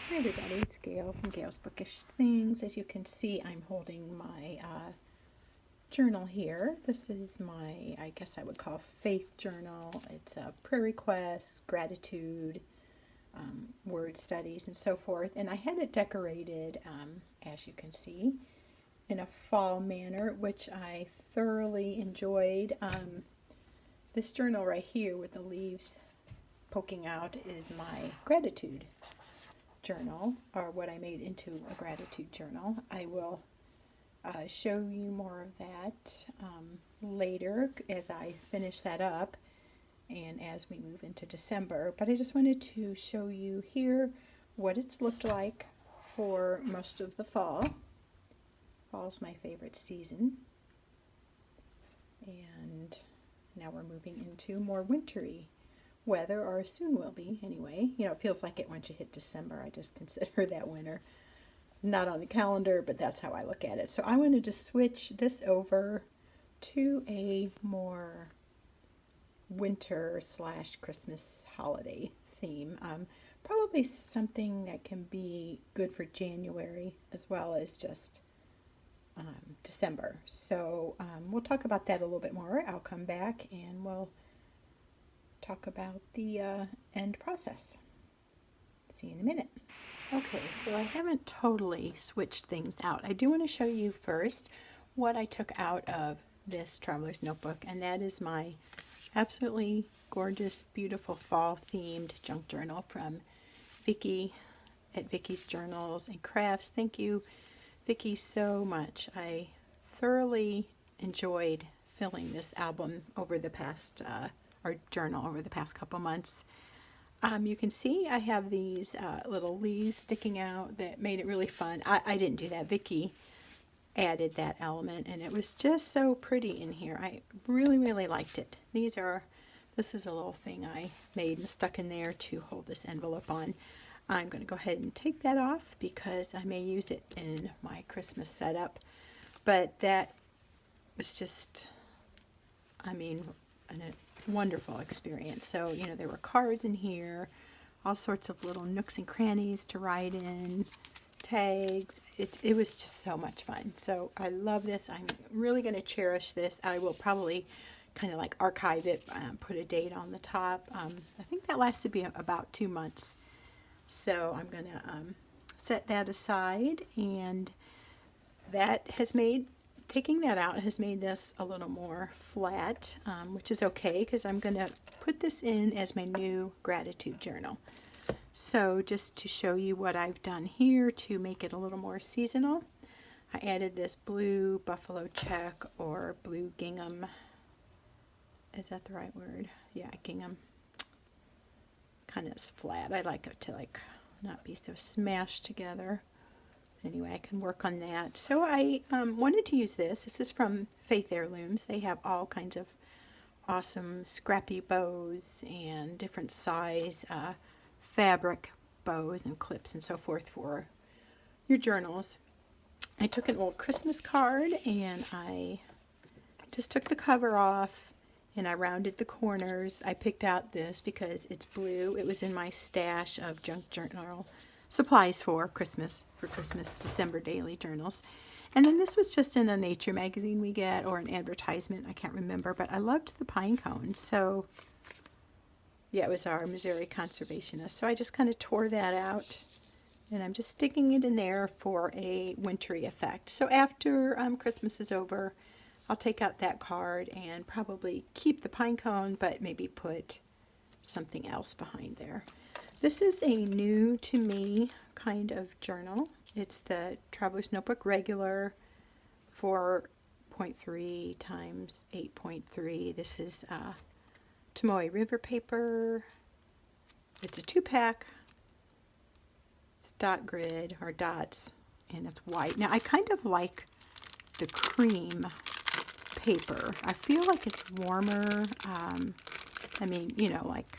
Hi everybody, it's Gail from Gail's Bookish Things. As you can see, I'm holding my journal here. This is my, I guess I would call faith journal. It's prayer requests, gratitude, word studies, and so forth. And I had it decorated, as you can see, in a fall manner, which I thoroughly enjoyed. This journal right here with the leaves poking out is my gratitude journal, or what I made into a gratitude journal. I will show you more of that later as I finish that up and as we move into December. But I just wanted to show you here what it's looked like for most of the fall. Fall's my favorite season. And now we're moving into more wintry weather, or soon will be anyway. You know, it feels like it once you hit December. I just consider that winter. Not on the calendar, but that's how I look at it. So I wanted to switch this over to a more winter slash Christmas holiday theme. Probably something that can be good for January as well as just December. So we'll talk about that a little bit more. I'll come back and we'll talk about the end process. See you in a minute. Okay, so I haven't totally switched things out. I do want to show you first what I took out of this traveler's notebook, and that is my absolutely gorgeous, beautiful fall themed junk journal from Vicki at Vicki's Journals and Crafts. Thank you, Vicki, so much. I thoroughly enjoyed filling this album over the past or journal over the past couple months. You can see I have these little leaves sticking out that made it really fun. I didn't do that. Vicki added that element, and it was just so pretty in here. I really, really liked it. This is a little thing I made and stuck in there to hold this envelope on. I'm going to go ahead and take that off because I may use it in my Christmas setup. But that was just, I mean, a wonderful experience. So, you know, there were cards in here, all sorts of little nooks and crannies to write in, tags. It was just so much fun. So I love this. I'm really going to cherish this. I will probably kind of like archive it, put a date on the top. I think that lasted be about 2 months. So I'm going to set that aside, and that has made taking that out has made this a little more flat, which is okay because I'm going to put this in as my new gratitude journal. So just to show you what I've done here to make it a little more seasonal, I added this blue buffalo check or blue gingham. Is that the right word? Yeah, gingham. Kind of flat. I like it to not be so smashed together. Anyway, I can work on that. So I wanted to use this. This is from Faith Heirlooms. They have all kinds of awesome scrappy bows and different size fabric bows and clips and so forth for your journals. I took an old Christmas card and I just took the cover off and I rounded the corners. I picked out this because it's blue. It was in my stash of junk journal supplies for Christmas December daily journals. And then this was just in a nature magazine we get, or an advertisement, I can't remember, but I loved the pine cones. So yeah, it was our Missouri conservationist. So I just kind of tore that out, and I'm just sticking it in there for a wintry effect. So after Christmas is over, I'll take out that card and probably keep the pine cone, but maybe put something else behind there. This is a new to me kind of journal. It's the Traveler's Notebook Regular 4.3 times 8.3. This is Tomoe River paper. It's a 2-pack. It's dot grid or dots, and it's white. Now I kind of like the cream paper. I feel like it's warmer. I mean, you know, like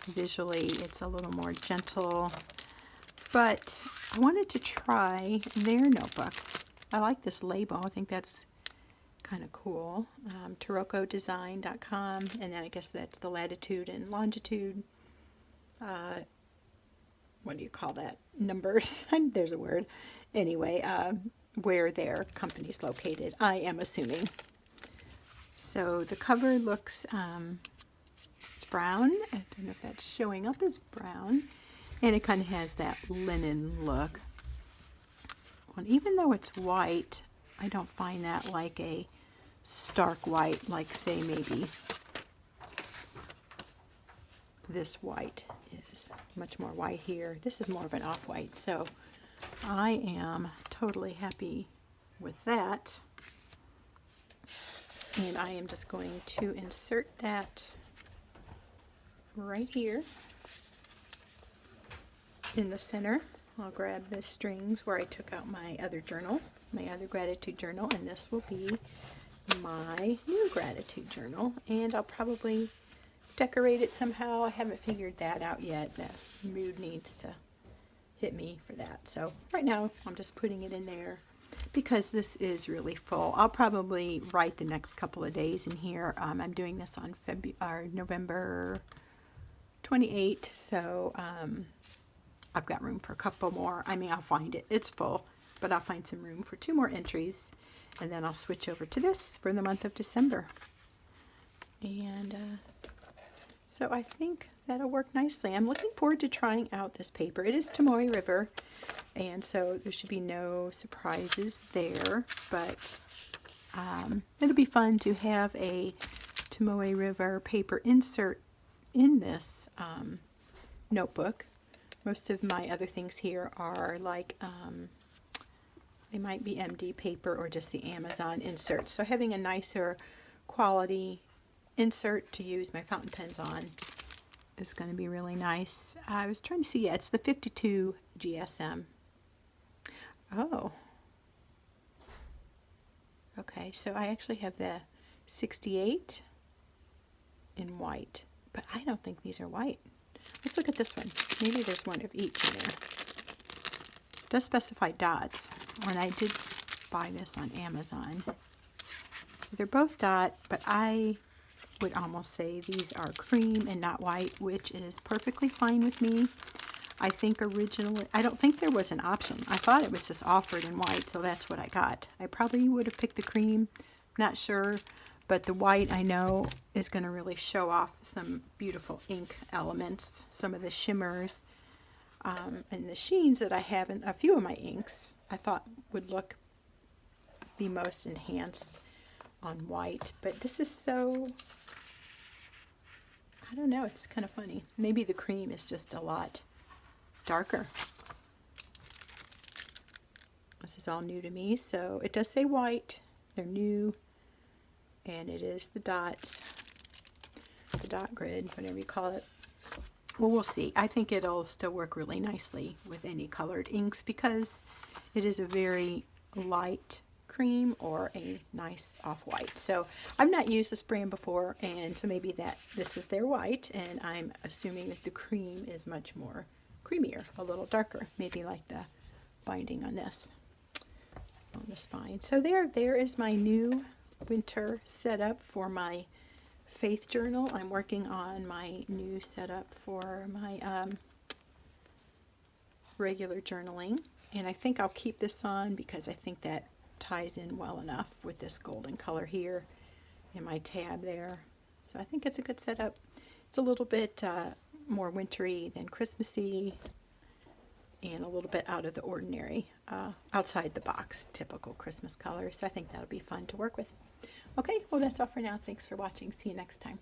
visually it's a little more gentle, but I wanted to try their notebook. I like this label. I think that's kind of cool. TarokoDesign.com, and then I guess that's the latitude and longitude what do you call that? Numbers. There's a word. Anyway, where their company's located, I am assuming. So the cover looks, it's brown. I don't know if that's showing up as brown. And it kind of has that linen look. Well, even though it's white, I don't find that like a stark white, like say maybe this white is much more white here. This is more of an off-white, so I am totally happy with that. And I am just going to insert that right here in the center. I'll grab the strings where I took out my other journal, my other gratitude journal, and this will be my new gratitude journal. And I'll probably decorate it somehow. I haven't figured that out yet. The mood needs to hit me for that. So right now I'm just putting it in there because this is really full. I'll probably write the next couple of days in here. I'm doing this on November 28, so I've got room for a couple more. I mean, I'll find it. It's full, but I'll find some room for 2 more entries, and then I'll switch over to this for the month of December. And so I think that'll work nicely. I'm looking forward to trying out this paper. It is Tomoe River, and so there should be no surprises there, but it'll be fun to have a Tomoe River paper insert in this notebook. Most of my other things here are like, they might be MD paper or just the Amazon inserts. So having a nicer quality insert to use my fountain pens on is going to be really nice. I was trying to see, yeah, it's the 52 GSM. Oh. Okay, so I actually have the 68 in white, but I don't think these are white. Let's look at this one. Maybe there's one of each in there. It does specify dots, and I did buy this on Amazon. They're both dot, but I would almost say these are cream and not white, which is perfectly fine with me. I think originally, I don't think there was an option. I thought it was just offered in white, so that's what I got. I probably would have picked the cream, not sure, but the white I know is going to really show off some beautiful ink elements, some of the shimmers, and the sheens that I have in a few of my inks I thought would look the most enhanced on white. But this is so, I don't know, it's kind of funny. Maybe the cream is just a lot darker. This is all new to me, so it does say white. They're new, and it is the dots, the dot grid, whatever you call it. Well, we'll see. I think it'll still work really nicely with any colored inks because it is a very light cream or a nice off-white. So I've not used this brand before, and so maybe that this is their white, and I'm assuming that the cream is much more creamier, a little darker, maybe like the binding on this, on the spine. So there is my new winter setup for my faith journal. I'm working on my new setup for my regular journaling, and I think I'll keep this on because I think that ties in well enough with this golden color here in my tab there. So I think it's a good setup. It's a little bit more wintry than Christmassy, and a little bit out of the ordinary, outside the box, typical Christmas colors. So I think that'll be fun to work with. Okay, well that's all for now. Thanks for watching. See you next time.